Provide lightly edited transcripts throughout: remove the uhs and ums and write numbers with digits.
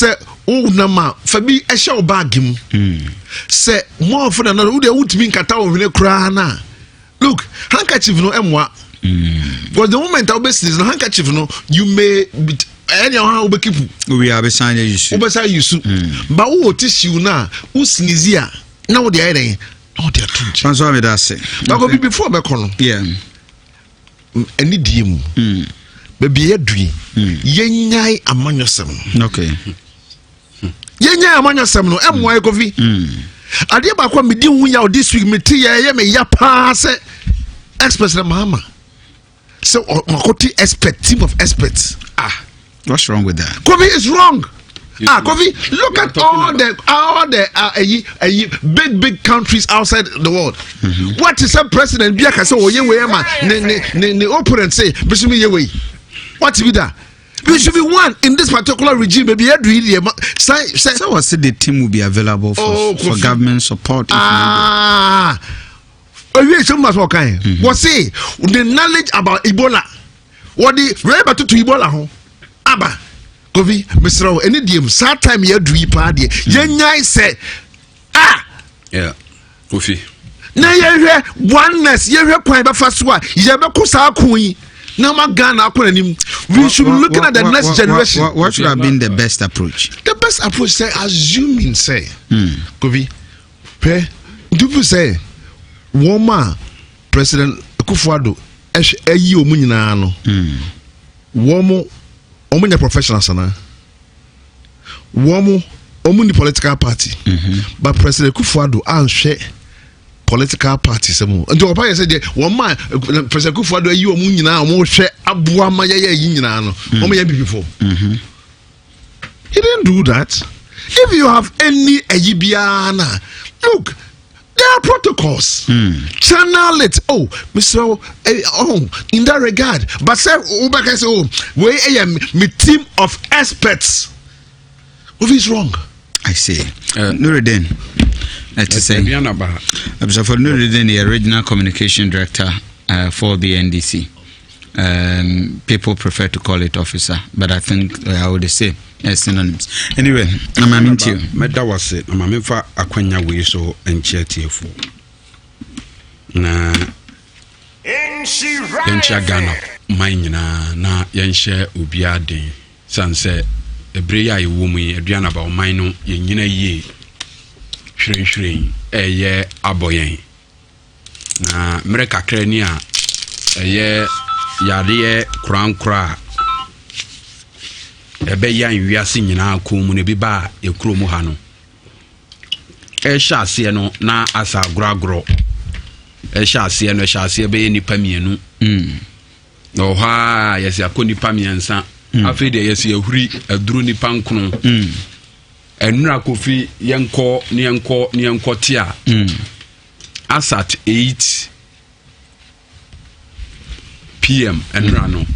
say oh nama fabi e show bag him say more for another who dey wutimi nkata o hwene kra na look handkerchief no emwa because the moment I be sneeze handkerchief no you may anyhow we keep we are beside you but who tissue na who sneeze ya now they are there no they are too so me that say but go before me kono yeah any diem baby yedui yenyai amanyosem okay yenyai amanyosem no emwa ekofi ade ba kwa medi hu ya this week meti ye me ya pa se experts na mama so makoti expert team of experts what's wrong with that? Kofi is wrong. Kofi, look at all the big countries outside the world. What is a president Biaka say ne opponent say bisumi yewe. What be that? We should be one in this particular regime. Maybe so was the team will be available for government support if needed. What say the knowledge about Ebola? What the remember to Ebola ho? Aba Kofi Mr. any diem sad time you do pa de yenya say yeah Kofi na ye oneness ye kwan ba fa so a ye be ko sa kun yi na ma Ghana akonanim we should be looking at the next generation. What should have been the best approach? The best approach say assuming say Kofi pe do say woman President Akufo-Addo eyi omu nyina no womo omunya professionals na womo omuni political party but President Akufo-Addo anhwe political party semo nti opa ye say de woma President Akufo-Addo ayi omu nyina omo hwe aboa ma ye yi nyina no omo ya before he didn't do that. If you have any ayibiana look there are protocols. Channel it. Oh, Mr. In that regard. But say, we a team of experts. What is wrong? I see. Nuruddin. To say, for Nuruddin, the original communication director for the NDC. People prefer to call it officer, but I think I would say synonyms. Anyway, I'm into you. That was it. I'm for Akwanya we so and cheerful. Na Nhyira Ghana mine na yenhye obiade sanse ebreya yewomu aduana ba mine no yenyina yie hwehwehwe eye aboyen na mreka krani a eye yare krankra ebe ya nwiase nyina akomu ne biba ekuro mu ha no ehye no na asa gragro ehye no be nipa mienu no ha yesi akoni nipa miensa afede yesi ahuri aduru nipa nkono enura Kofi yenko tia asat 8 PM enura no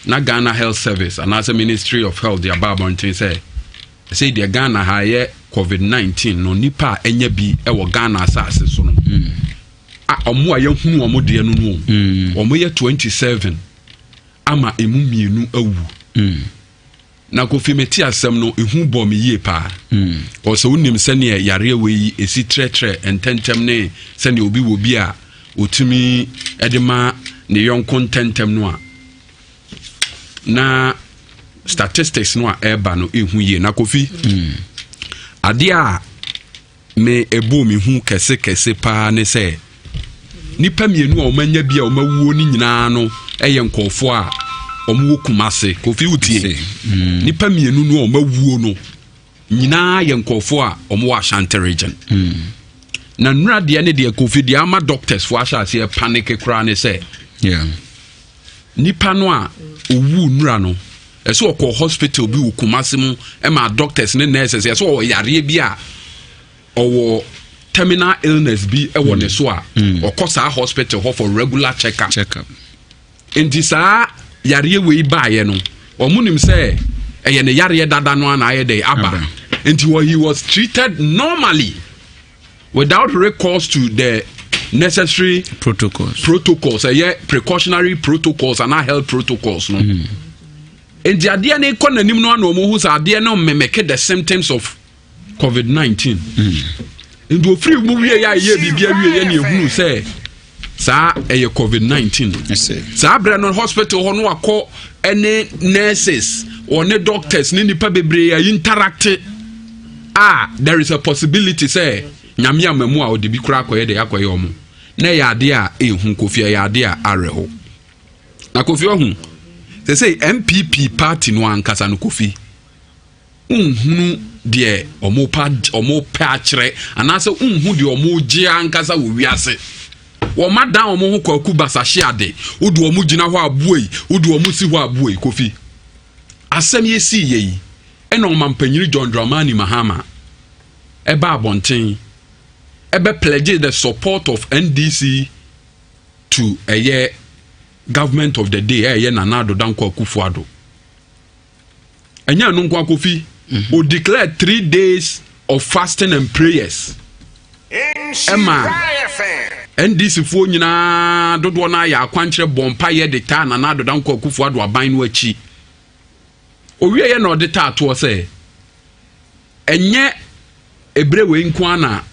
na Ghana Health Service and as a Ministry of Health the ababontin say the Ghana haye COVID-19 no nipa enya bi e wo Ghana asase so no omo aye hunu omo de no no omo ye 27 ama emu mienu awu na Kofi meti asem no ehu bom me yie pa o so unim se ne yare we esi tretre ententem ne se ne obi wo bi a otumi edema ne yonko ententem no a na statistics no a eba no ehu yie na Kofi ade a me ebo me hu kese pa ne se nipa mienu o manya bia o mawuo ni nyina no eye nkofo a omo Kumase Kofi utie nipa mienu no o mawuo no nyina ye nkofo a omo wa Ashanti region na nura de ne de Kofi de ama doctors fo ahase panic kra ne se nipa no a owu nura no eso okọ hospital bi wo Kumase mu e ma doctors ne nurses eso o yare bi a owo terminal illness bi e wo ne so a okosa hospital ho for regular check up enti saa yare we baaye no omunim say eye ne yare dada no na aye dey aba enti he was treated normally without recourse to the necessary protocols precautionary protocols and health protocols no enti ade na ikọ nanim no ana omo hu sa ade na mmemeke the symptoms of COVID-19 enti ofiri mu wie ya ye bibia wie ye na ehunu say sa eye COVID-19 sa abra no hospital ho no akọ ene nurses or ne doctors ne nipa bebre ya interact there is a possibility say nyame amamu a odi bi kura akoye de akoye omo na ya ade a ehun Kofi ya ade a areho na Kofi ohun say MPP party no ankasa no Kofi unhunu de omo pa akire anase unhu de omo gye ankasa wo wiase wo madan omo ho kwaku basahye ade wodu omo gina ho abuoi wodu omo si ho abuoi Kofi asem yesi yi ena omampanyiri John Dramani Mahama eba abonten ebe pledge the support of NDC to a year government of the day eye Nanado Danko Akufo-Addo enya no nkwa Kofi o declare 3 days of fasting and prayers Emma NDC fo nyina dodo na ya akwankyere bompa ye de ta Nanado Danko Akufo-Addo aban no achi owie ye na ode ta ato se enye ebrewe nko na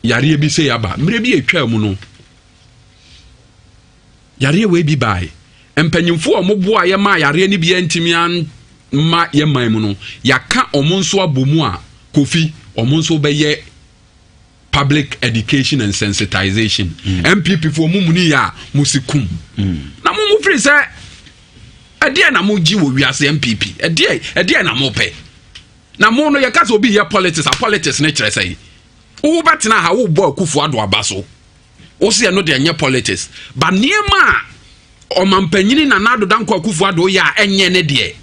yare bi se yaba mre bi etwa mu no yare we bi bai empanyimfo omoboa ye ma yare ni bi antimi an ma ye man mu no yaka omonso abomu a Kofi omonso be ye public education and sensitization MPP fo mumuni ya musikum na mumu free se ade na mo gi wo wiase MPP ade na mo pe na mo no yaka so bi here politics na kire say wo batena ha wo bo Akufo-Addo abaso wo se no de nye politics ba niema omampanyini Nanado Danko Akufo-Addo ya enye ne de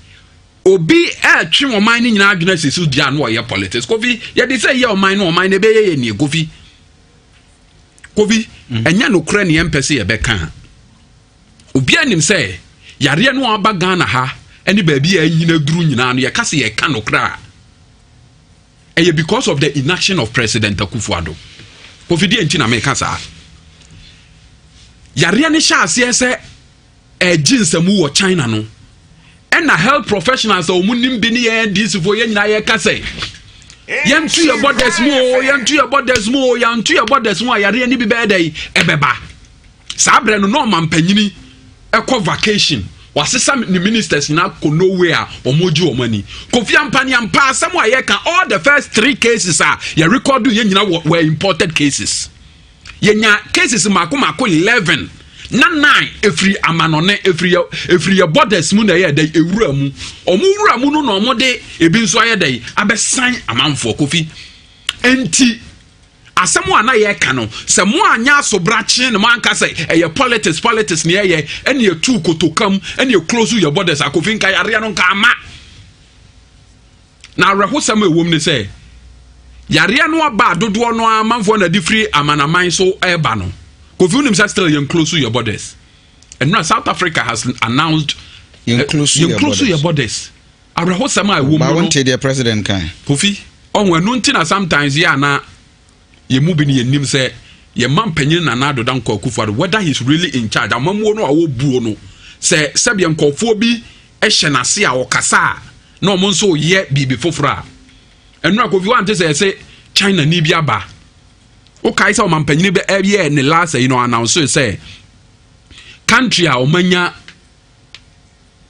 obi twe oman ni nyina adwena sesu dia no ye politics Kofi ye de say ye oman ne be ye ni Kofi enya no kura ne empese ye beka obi anim say yare no aba Ghana ha eni ba bi anyina duru nyina no ye kase ye ka no kura because of the inaction of President Akufo-Addo Kofi di enti na me kasa yare ne sha ase se jinsemu wo China no na health professionals o munim bi ne ye dis fo ye nyina ye kase yantu your borders mo yare ni bi be dey ebeba sa bre no no mampanyini ekọ vacation wasesa ni ministers na ko nowhere omoji omani Kofi ampani ampa asem a ye kan all the first 3 cases ye record ye nyina were imported cases ye nya cases mako 11 na 9 efri amanone efri your borders mu na ye dey ewura mu omwura mu no na omode ebi nso aye dey abesan amanfo Kofi enti asemu ana ye ka no se mo anya asobrache ne mo anka se eye politics ne ye ene ye tu kotokam ene ye close your borders Kofi nka yare no nka ama na rehosam ewom ne se yare no aba dodo no amanfo na difri amanaman so eba no Kofi unim say still you close your borders and now South Africa has announced you close your borders arehosam ewom no want the president kan Kofi onwe no ntina sometimes ya na ye mu bi ne yenim se ye mampanyin Nanado Danko Akufo-Addo whether he's really in charge amamuo no awo buo no se sebie nkofo bi ehye nase a okasa na omo nso ye bibi fofora enu Kofi wante se China ni bi aba o kai se mampanyin be ye ne last announce say country a omanya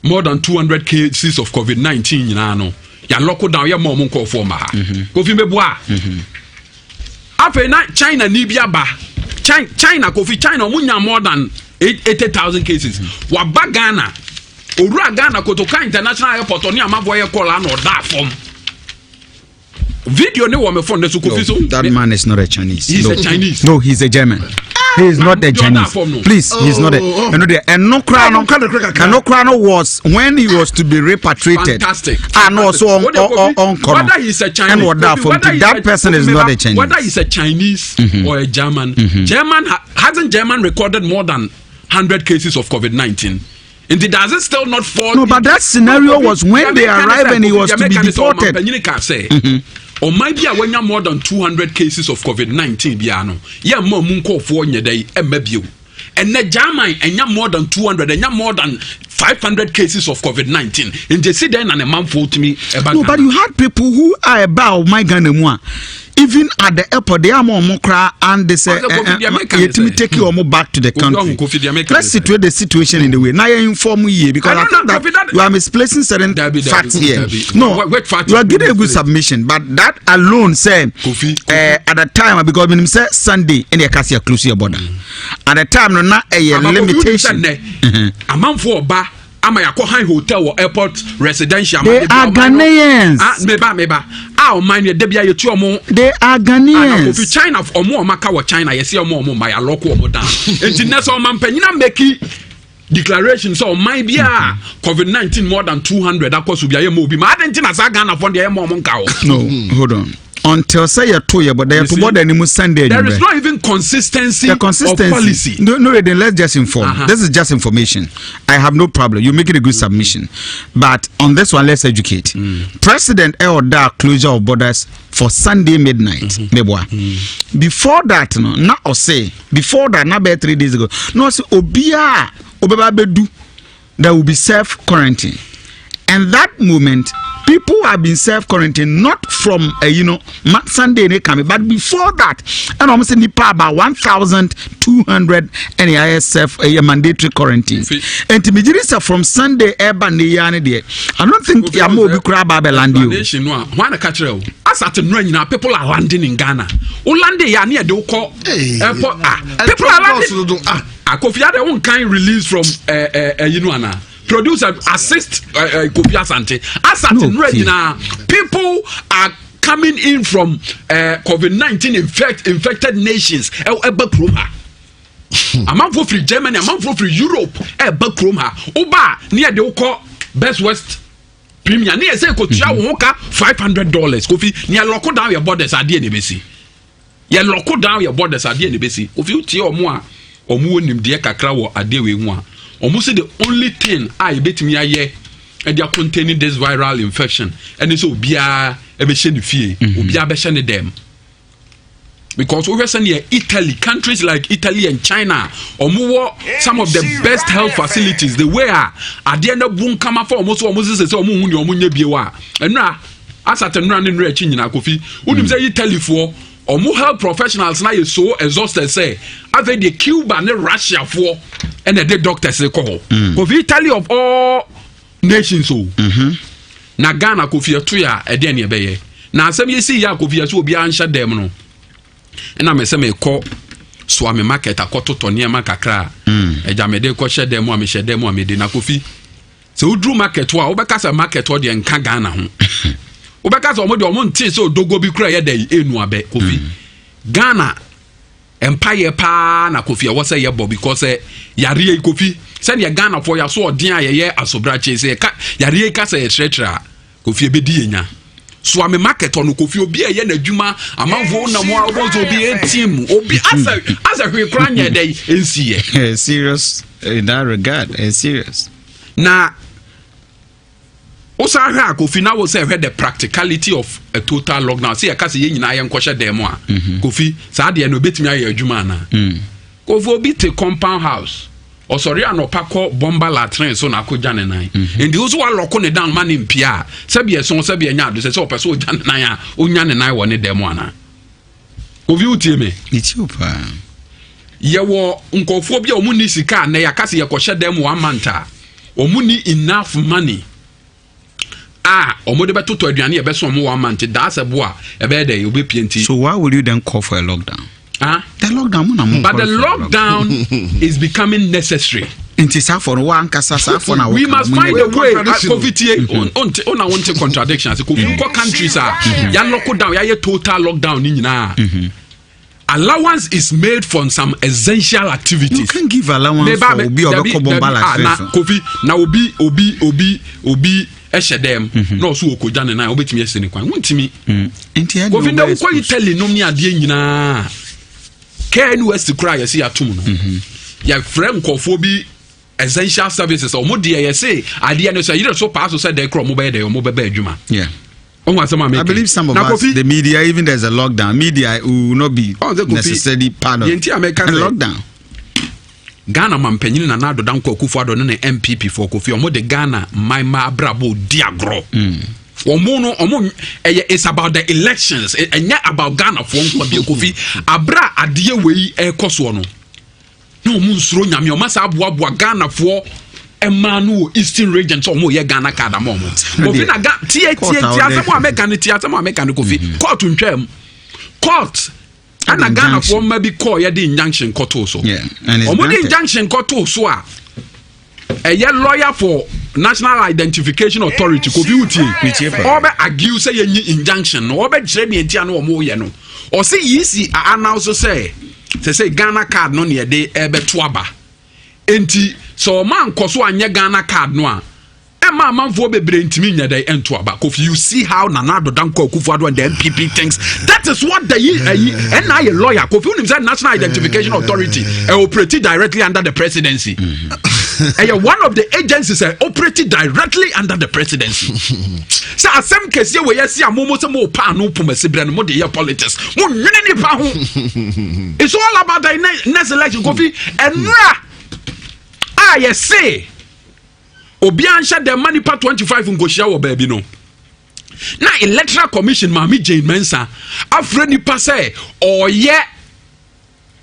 more than 200 cases of COVID-19 nyina no ya lock down ya mo nkofo ma ha Kofi mebua after na China ni bi aba China Kofi China omunya more than 80,000 cases wa ba Ghana owura Ghana Kotoka International Airport oni amavo ye call na oda form video ne wo me phone so Kofi so that man is not a Chinese. He's a Chinese. No, he's a German. He is not a Chinese. Please, he's not a. And no crown was when he was to be repatriated. Fantastic. And also on whether he's a Chinese, that person is not a Chinese. Whether he's a Chinese or a German, hasn't German recorded more than 100 cases of COVID-19? And does it still not fall? No, but that scenario was when they arrived and he was to be deported. Or might be when you more than 200 cases of COVID-19 biano. Ya munko for your day and maybe you. And the German and you more than 200 and you more than 500 cases of COVID-19 and they see then and a man for to me. No, but you had people who are about my Ghana. Even at the airport, they are more cry and they say, let me take you back to the country. Let's situate the situation in the way. Now I inform you because I think that you are misplacing certain facts here. No, you are getting a good submission, but that alone say at the time because when say Sunday in the Cassia close your border. At the time, no not a limitation. A man for a bar. Ama yako high hotel or airport residential. They are Ghanaians. Meba. Mind ye debia ye tu omo. They are Ghanaians. If China of omo maka wa China, ye see omo my aloko omo down. Enti nesa omo mpanyina make declaration so my bia COVID-19 more than 200 akwa bia ye mo bi. Ma adenti na sa Ghana for the omo nka o. No, hold on. Until say you to you, but they have to more than Sunday. There is not even consistency of policy. No, then let's just inform. This is just information. I have no problem. You make it a good submission. But on this one, let's educate. President order closure of borders for Sunday midnight. Before that, no, not or say before that, not about 3 days ago. No, say obia obebabedu there will be self quarantine. And that moment, people have been self-quarantined, not from, Sunday, but before that, and almost in the power about 1,200 NAIS mandatory quarantine. And to me, from Sunday, I don't think you are crab land you. As at the people are landing in Ghana. Airport. People are landing. Kofi had their own kind release from producer assist Kofi Asante. As at people are coming in from COVID-19 infected nations. A man for free Germany, a man for free Europe. Oba near the Oko Best West Premier. Near say Kotia Woka $500. Kofi near lock down your borders at the NBC. You lock down your borders at the NBC. If you tell more or more nim dear kakra or a day we want. Almost the only thing I bet me a year and they are containing this viral infection and it's obia a beshen fee obia beshen them because we were saying here Italy, countries like Italy and China or more some of the best health facilities they were at the end of boom come for almost say and now as at running rich in Kofi wouldn't say Italy for or more health professionals now is so exhausted say I've the Cuba and Russia for and the doctors say call Kofi Italy of all nations so na Ghana Kofi atuya e de ne beye na asem yesi ya Kofi so obi ansha dem no na me se me call swami market akototo ne ma kakra e jamede ko hye dem a me hye dem a me de na Kofi se udru market wa obekasa market o de nka Ghana ho obekasa omo de omo nti se odogo bi kura ye de enu abe Kofi Ghana empire pa na Kofi e wose ye bo because yare Kofi send your Ghana for your so odin ayeye asobrache say yare ka say tretra Kofi ebedi yenya so am market on Kofi obi eye na adwuma amanfo na mo obozo obi team obi as a hwe kranya dey ensiye serious in that regard serious na osa ha Kofi na wo say the practicality of a total lockdown say ka say ye nyina ye nkwohye dem a Kofi sa de no betimi aye adwuma na Kofi obi te compound house or sorry no pako bomba latrin so na koja ne nan and those who are lock ne down man impia sabe so sabe anya do say person o jan nan a onya ne nan wo ne dem ana Kofi utie me itiupa ye wo nkofo bia o mu ni sika na ya kase ye kohye dem 1 month a o mu ni enough money omo de beto to aduane e be so mo 1 month that's a boa e be dey obe pienti. So why will you then call for a lockdown? The lockdown but the lockdown is becoming necessary. We must find a way. On want contradictions. Countries are ya lockdown, ya total lockdown. Allowance is made for some essential activities. You can give allowance for obi Kofi na obi Eshedem no so okoja ne na obetimi esene kwan wontimi Kofi na ko Italy no mi ade nyina Ken West cry ya see atum no ya friend kofo bi essential services o mo de ya say ade no so you so pass so dey kro mo be dey mo be adwuma I believe some of us the media even there's a lockdown media will not be necessarily part of the lockdown Ghana mampanyin na nado danko Akufo-Addo ne MPP for Kofi omo de Ghana maima abrabo diagro it's about the elections and about Ghana for Kofi abra adie wei ekoso no no mu nsuro nyame o masa aboa Ghana for emanu Eastern region so omo ye Ghana card am omo Kofi na tie asemo America ne Kofi court ntwam court ana Ghana for maybe call ye the injunction court so omo the injunction court so a lawyer for National Identification Authority Kofi Uti obe argue say ye injunction no obe jire me entia no omo ye no o say yisi announce say Ghana card no ne de ebeto aba enti so man koso anye Ghana card no a Emma manfo bebre ntimi nya dey ento aba Kofi you see how Nana Addo Dankwa Akufo-Addo and the MPP thinks that is what the and I a lawyer Kofi Unim say National Identification Authority operating directly under the presidency one of the agencies operating directly under the presidency so asem kese we yesi amomo se mo pa no pomasibre no mo de politics mo nwene ni pa ho it's all about the next election Kofi enra yes say obi ansha the money part 25 ngoshia wo baabi no na electoral commission Mami Jane Mensa afre nipa say oye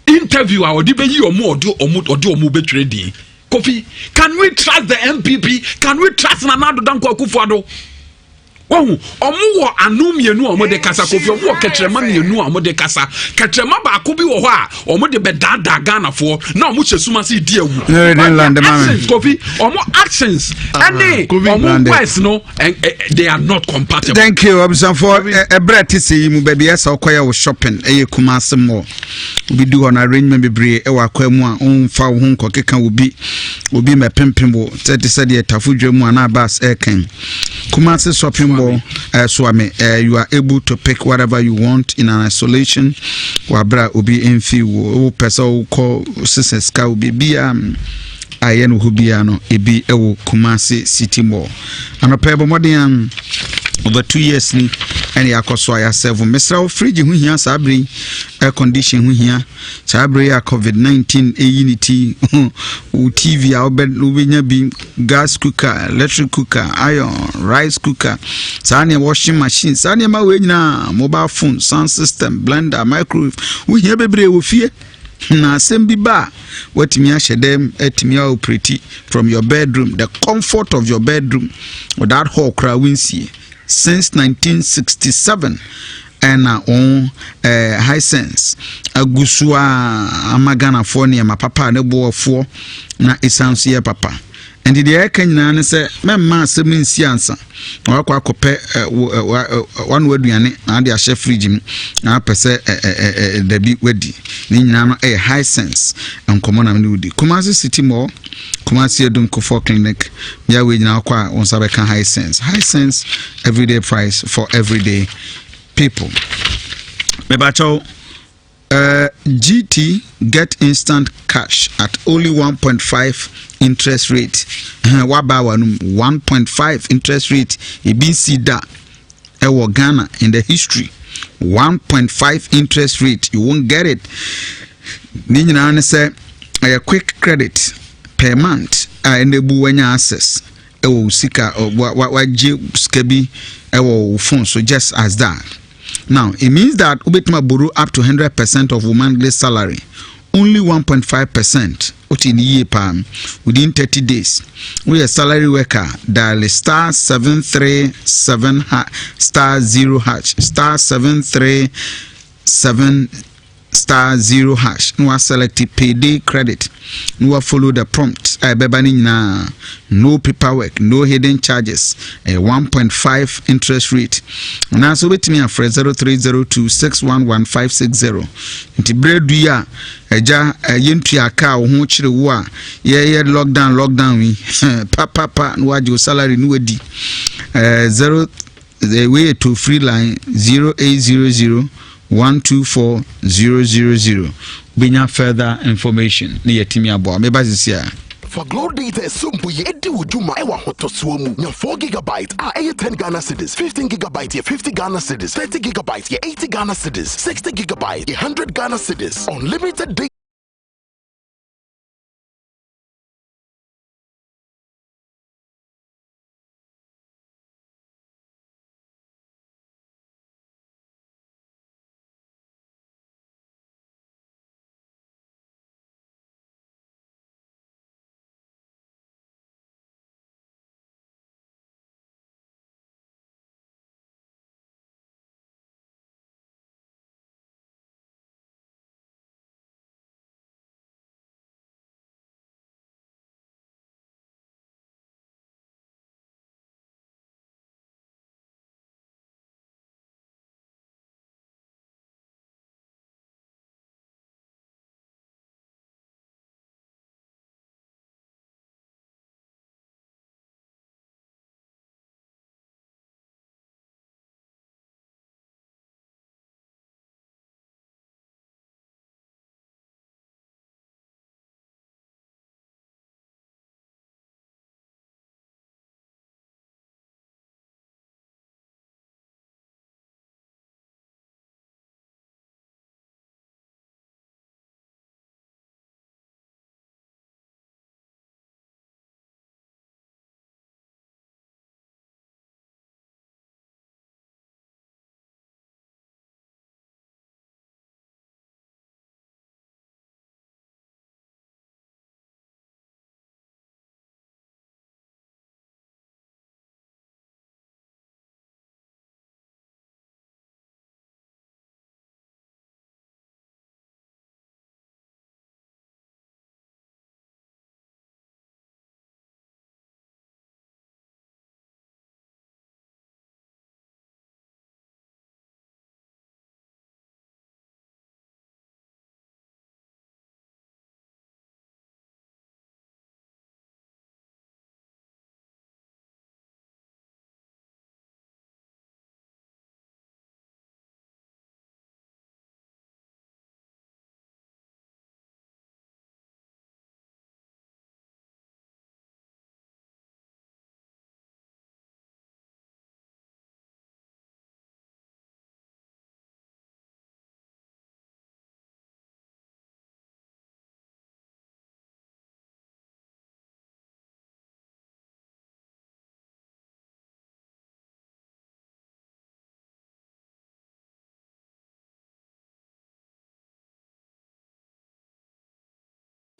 interview a odi beyi omo betwere di Kofi, can we trust the MPP? Can we trust Nana Addo Dankwa Akufo-Addo? Omu anum yenu omo de kasa Kofi omu ketrema yenu omo de kasa ketrema ba ko bi wo ho a omo de bedada Ghana for na omo chesuma si di awu Kofi omo actions any omo words no they are not compatible. Thank you Obsan for ebrati say mu baby esa okoya wo shopping eye Kumasi Mall we do on arrangement bebre e wa kwamu a onfa wo ho nkokeka obi mepempem wo said the tafudwemu ana bas eken Kumasi shopping Swami, you are able to pick whatever you want in an isolation. Wabra ubi enfi wo pesa wo call sisters ka ubi bia ayen hubiano ebi ewo Kumasi City Mall. Anopebo modern over 2 years ni any akoso ya 7 Mr. fridge hu hia sabri air condition hu hia sabri ya COVID-19 unity TV a obenya bi gas cooker electric cooker iron rice cooker sane washing machine sane ma we nyina mobile phone sound system blender microwave hu hia bebre wo fie na asem ba watimi ahye dem atimi operate from your bedroom the comfort of your bedroom without hall cra winsie since 1967 and on high sense agusua amagana for ne ma papa ne bo fo na esanso ye papa and the ekanyina ne se memma asem nsi ansa wakwa akope one waduane na de ahye fridge mi na pese dabi wadi ni nyina no high sense enkomo na me wudi Kumasi City Mall Kumasi Edum Kofo Clinic ya we nyina akwa on sabe kan high sense everyday price for everyday people. Mebacho GT get instant cash at only 1.5 interest rate. Waba 1.5 interest rate EBC da ewo Ghana in the history. 1.5 interest rate, you won't get it. Ni nyina say a quick credit per month enable when access ewo sika waje skabi ewo phone so just as that. Now it means that ubetima borrow up to 100% of monthly salary, only 1.5% in year palm within 30 days. We a salary worker dial star 737 star 0 hash star 737 star 0 hash. No select payday credit. No follow the prompt. No paperwork, no hidden charges. A 1.5 interest rate. Now so with me for 0302611560. Inti bread ya eja yentu aka ho chire wo a ye lockdown we papa no waje salary no wadi 0 the way to free line 0800 124000. Benya further information ni yetimi abo me bazisia for glow data sumbu ye edi wujuma ewa hotosuo mu nya 4 gigabyte a 10 Ghana cedis, 15 gigabyte ye 50 Ghana cedis, 30 gigabyte ye 80 Ghana cedis, 60 gigabyte ye 100 Ghana cedis, unlimited data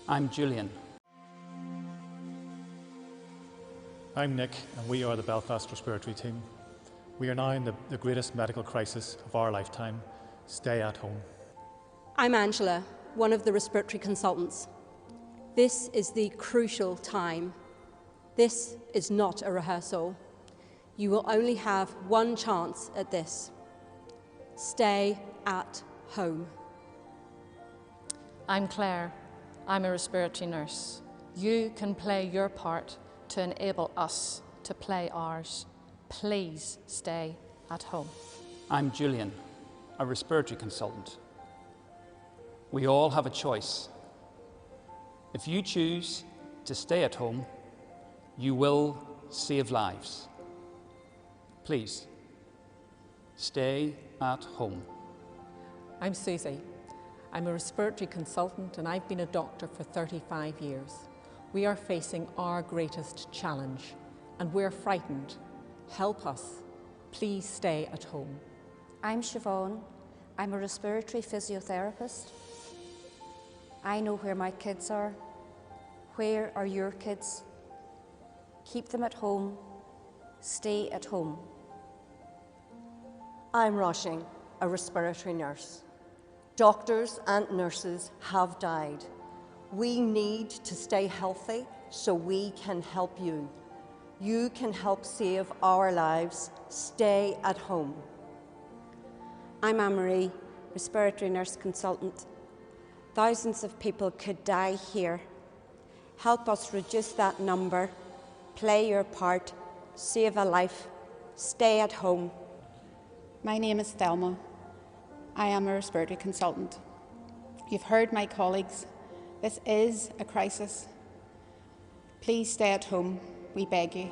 I'm Julian. I'm Nick, and we are the Belfast Respiratory Team. We are now in the greatest medical crisis of our lifetime. Stay at home. I'm Angela, one of the respiratory consultants. This is the crucial time. This is not a rehearsal. You will only have one chance at this. Stay at home. I'm Claire. I'm a respiratory nurse. You can play your part to enable us to play ours. Please stay at home. I'm Julian, a respiratory consultant. We all have a choice. If you choose to stay at home, you will save lives. Please, stay at home. I'm Susie. I'm a respiratory consultant and I've been a doctor for 35 years. We are facing our greatest challenge and we're frightened. Help us. Please stay at home. I'm Siobhan. I'm a respiratory physiotherapist. I know where my kids are. Where are your kids? Keep them at home. Stay at home. I'm Roshing, a respiratory nurse. Doctors and nurses have died. We need to stay healthy so we can help you. You can help save our lives. Stay at home. I'm Anne-Marie, respiratory nurse consultant. Thousands of people could die here. Help us reduce that number. Play your part. Save a life. Stay at home. My name is Thelma. I am a respiratory consultant. You've heard my colleagues. This is a crisis. Please stay at home, we beg you.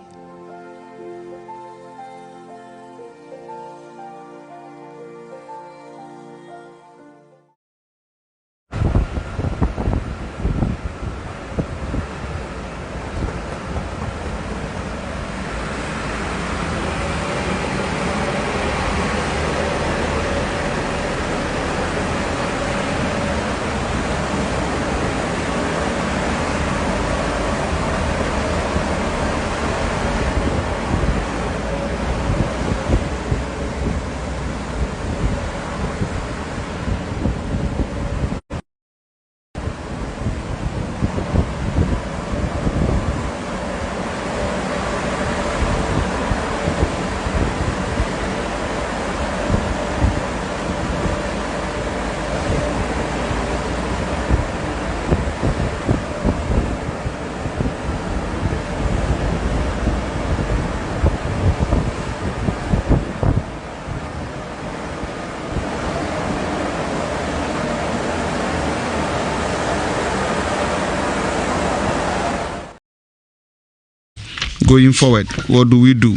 Going forward, what do we do?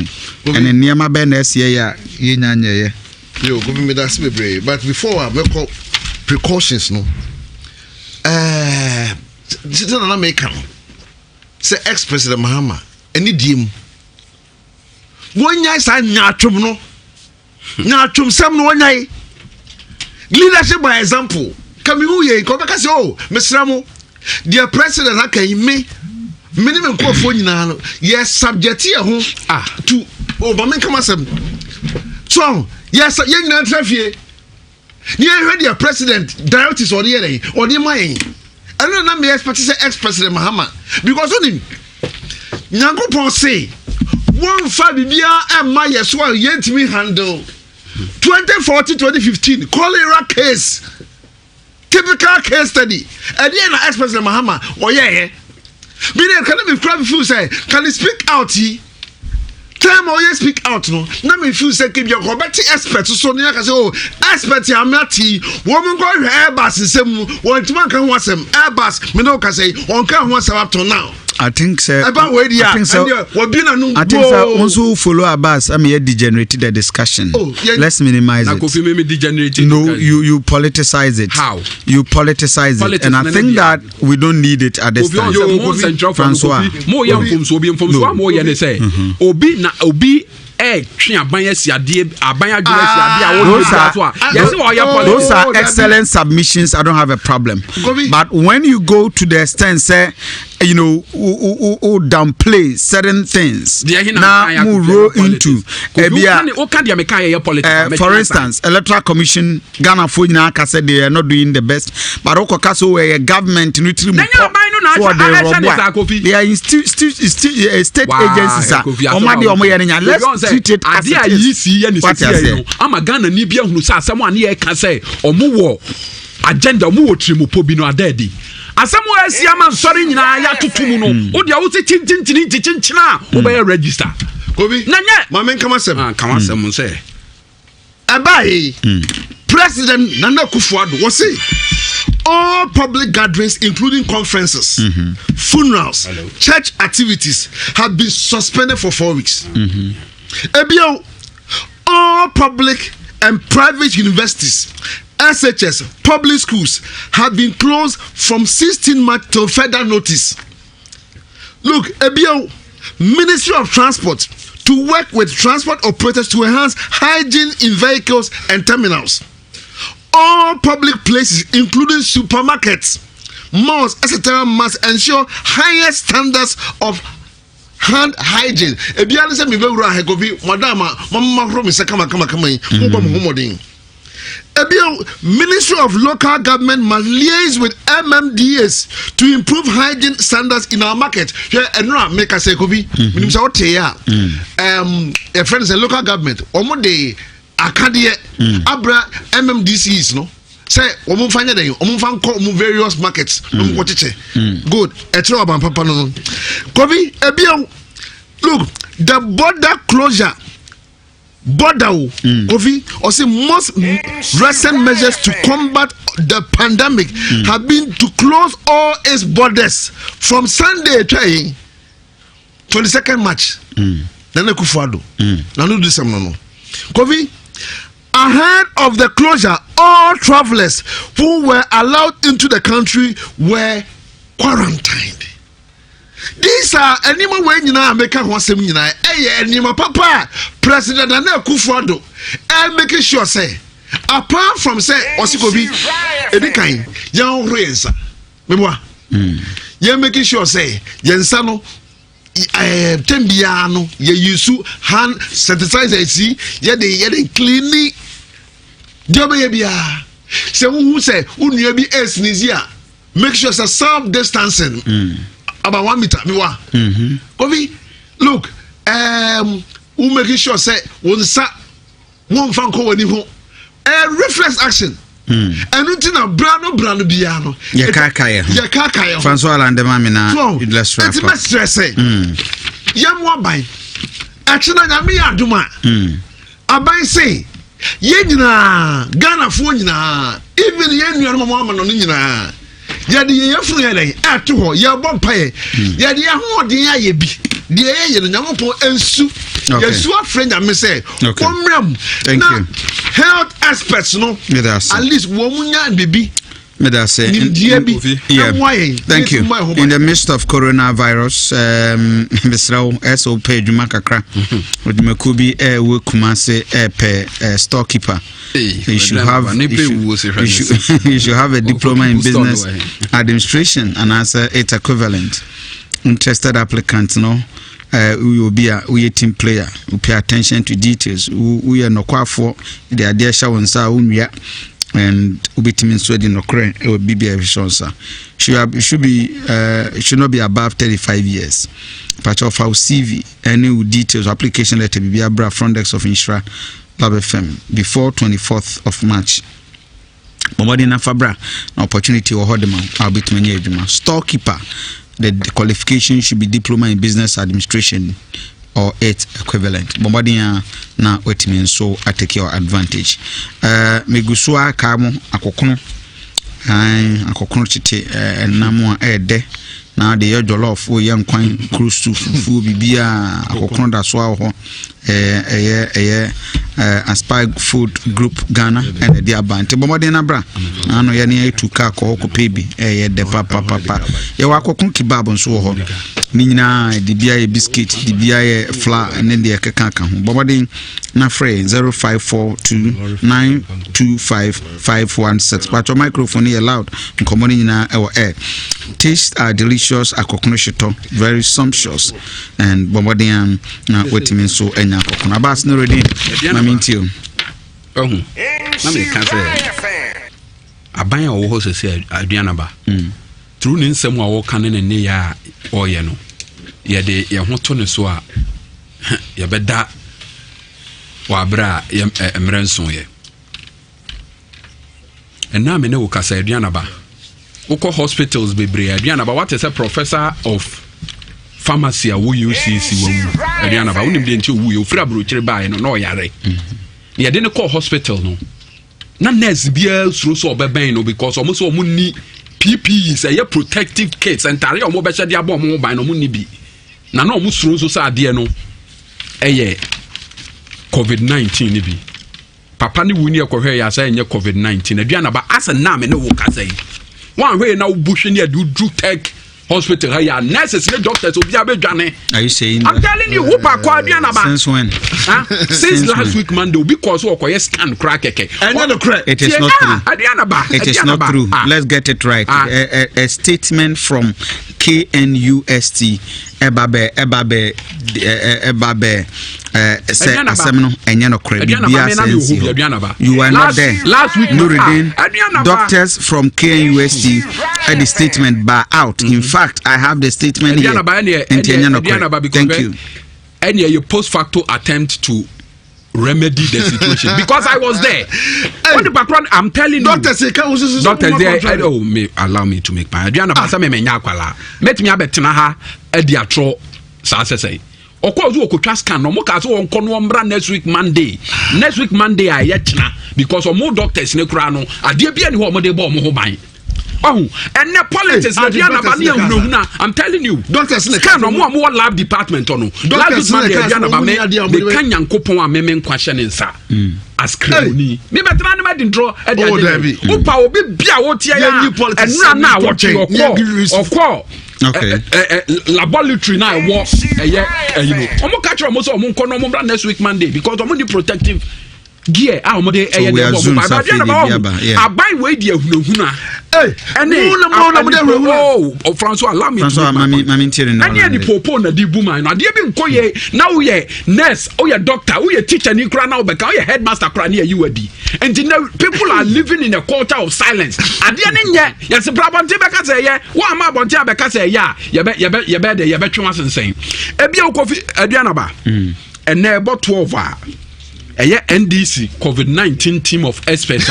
And in Nhyira Ben SCA, yo, give me that brave. But before I make up precautions, no. Say ex-president Mahama, any dim. One year, I nyatrum no. Nyatrum some no one year. Leadership by example. Come here, come back and say, oh, Mr. Ramo, dear president, I can me. Minimum call for you now. Yes, subject here to Obama come as so yes, young man traffic. You heard your president directives or the mind. I don't know me expect to say ex-president Mahama because on him Nyankopon say one Fabia and my yes well yet me handle 2014-2015 cholera case, typical case study. And then ex-president Mahama Can you speak out? Time or you speak out no. Now me feel say keep your better expert so near can say oh expert ya mati woman go Airbus nsem one man can want some Airbus me no can say on can want some up to now. I think so. I think so. Also follow Abbas. I mean, degenerated the discussion. Oh, yeah. Let's minimize it. No, you politicize it. How? You politicize it, and I think that we don't need it at this time. Francois. More young from so be informed. More say. Obi twe aban asiade aban adwuma asiade a wo so a yes we are politics. Those are excellent submissions. I don't have a problem. But when you go to the extent say you know who downplay certain things now move roll into for instance electoral commission Ghana for nyina said they are not doing the best but okaso where government neutral they are state agencies let's treat it as it is. What I say ama Ghana ni bia hunu sa asem ane ye ka say omo agenda omo wo trimupo bi no adadi asem wo asia man sori nyina ya tutumu no wo dia wo se chinchinchina wo be register Kobi nanye mamen kama sem say abai President Nana Akufo-Addo was say all public gatherings including conferences funerals church activities have been suspended for 4 weeks. Ebio all public and private universities SHS public schools have been closed from 16 March till further notice. Look, Ebio Ministry of Transport to work with transport operators to enhance hygiene in vehicles and terminals. All public places including supermarkets, malls, etc. must ensure higher standards of hand hygiene. Ebiane se me bewura hegobi madama mama ro me se kama yi. Ministry of Local Government must liaise with MMDAs to improve hygiene standards in our market. Here enra make us say kobi minim say ote ya a friend say local government omo de akade abra MMDCs no say omo fanya den omo fan ko omo various markets omo ko cheche good etro oban papa no kobi look the border closure Kofi or say most recent measures to combat the pandemic have been to close all its borders from Sunday 22nd March. Nana Akufo-Addo. Nanu do some no. Kofi, ahead of the closure, all travelers who were allowed into the country were quarantined. These are anima when you know make one seminar. Anima papa President Nana Akufo-Addo and making sure say apart from say Osikobi Edikan young rains. Memoir. You're making sure say Yensano Tembiano ye use hand sanitizer see ye cleaning Jobia. Say who say who be esnizia make sure say self distancing. About 1 meter, me wa. Kofi, look, we making sure say one fan ko wani ho. Reflex action. And until na brand biano. Ya kakaya. François Landema mina. Let's wrap up. It's my stress say. Yam wa bai. Action na me aduma. Abai say, ye nyina Ghana fo nyina. Even ye nua no mama no nyina. Yadi ye funu ye ato ho ye bompae yadi ye ho odin aye bi de ye no nyamopo ensu yesu afrenya me say omram na health experts no at least womunya bibi Thank you. In the midst of coronavirus, Mr. SO page Makakra, with Makubi will Kumase storekeeper. You should have a diploma in business administration and as its equivalent. Interested applicants, we will be a team player. We pay attention to details. We are no quite for the idea showing and ubitimin Sweden or Ukraine it would be a sponsor. Should not be above 35 years. Part of our CV, any details, application letter be abra front desk of Nhyira Lab FM before 24th of March. Momodi na fabra opportunity or hold them I'll be to storekeeper. The qualification should be diploma in business administration or its equivalent. Bombardier na wetimi so I take your advantage. Megusua kamo akokono chite namu ede na de your jollof o yan kwan cruise to fufu bibia akokono da so ho Aspire Food Group Ghana and the Diabant. Bomodena bra. Ano yani to kako ko pebi. De papa. Ye wako kunki babon so ho. Nina di bia biscuit, di bia flour and then the kaka. Bomodin na free 0542925516. But your microphone here loud. Nkomoni na air. Taste are delicious akokono very sumptuous and bomodin na wetimi so enya akokono. Abas no ready. Mamintio. Na me kan say aban a wo ho se aduana ba. True ni nsem a wo kan ne ne ya oye no. Ye de ye ho to ne so a ye beda wa bra ye emrenso ye. Na me ne wo kasa aduana ba. Wo ko hospitals bebre aduana ba what is a professor of pharmacy a wo UCC wo aduana ba wonim de nti wo ye ofira bro kire ba ye no na oyare. Ye de ne call hospital no na nurse bia suro so obeben no because omo so omo ni PPE say protective kits and tare omo be hye abo omo ban no omo ni bi na omo suro so sa de no eye COVID-19 ni bi papa ni wuni ekohwe ya say enye COVID-19 aduana ba asa na me ne wo ka say wan hwe na wo buhwe ni adu tech hospital here nurses and doctors obi abedwane. Are you saying I'm telling you who pa kwa aduana ba since when? Since last week Monday because we okoye scan crack keke. It is not true. Aduana ba it is not true. Let's get it right. A statement from KNUST ebabe say asemno enye no kre bia sense you are not there last week Nuruddin doctors from KNUST had the statement bar out. In fact I have the statement here thank you. And your post facto attempt to remedy the situation because I was there. What the background I'm telling you doctors there allow me to make my aduana ba me menya kwala met me abetena ha e dia tro sa say okozu okotwa scan no mo ka so wonko no mbra next week Monday a ye china because omo doctors ne kura no ade bia ni ho mo de bo mo ho ban and the politics aduana ba ne ehunahuna I'm telling you doctors scan no mo lab department no lab department aduana ba me kan yankopon a me nkwahye ne nsa as crony me betra ne ma din draw e de opa obi bia wo tie ya enura na wo twe okọ okay laboratory na wo you know omo catch omo so omo nko no omo next week Monday because omo the protective gear a omo de eye de bo ba abai we di ehunahuna François allow me any the popo na di buma na de bi nkoye na wo ye nurse wo ye doctor wo ye teacher ni kra na wo beka wo ye headmaster kra na you adi and people are living in a culture of silence ade ne nye yes brabante beka say ye wo ama bonte beka say ya ye be de ye be twa sensen e bia wo kofi aduana ba and na ebo 12 NDC COVID-19 team of experts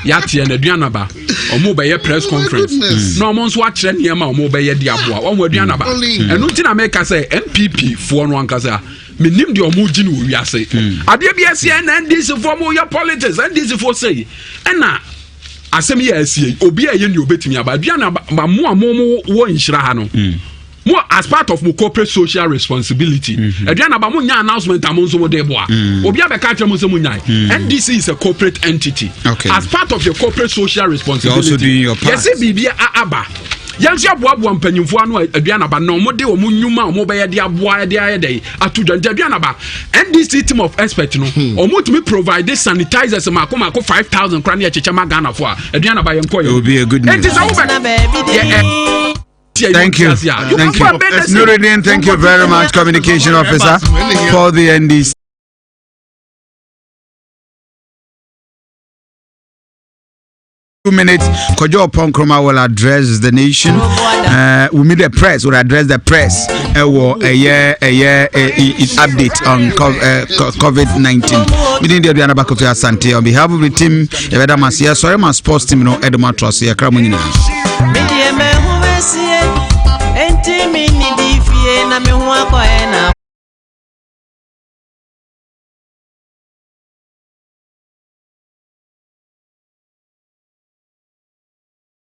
yati and aduana ba omo be press conference no omo so akere niam omo be di aboa omo aduana ba enu ti na make say NPP fo no ankasa menim de omo gi no wiase ade bia se NDC fo mo ya politics NDC fo say na asem ya asie obi aye ni obetimi aba aduana ba mo amomo wo Nhyira ha no more as part of my corporate social responsibility. Aduana ba mo nya announcement amonso mo de boa. Obi abeka twa mo se mo nyai. NDC is a corporate entity. Okay. As part of your corporate social responsibility. You also doing your part. Yes, bibia aba. Yansi aboabo mpanyimfo anu aduana ba no mo de omo nyuma mo be ye de aboa de aye de atudwa aduana ba NDC team of experts no omo to me provide this sanitizers mako 5,000 kra na ye cheche magana fo aduana ba ye nko ye. It will be a good news. Thank you. Thank you. Nuruddin, thank you very much, Communication Officer for the NDC. Minutes, Kojo Ponkroma will address the nation. We meet the press, will address the press. A update on COVID-19. Within the Diana Bakofia Sante, on behalf of the team, Evada Masia, sorry, my sports team, no Edema Trossia, Kramunina. Enti mi ni di fie na mi hu akoye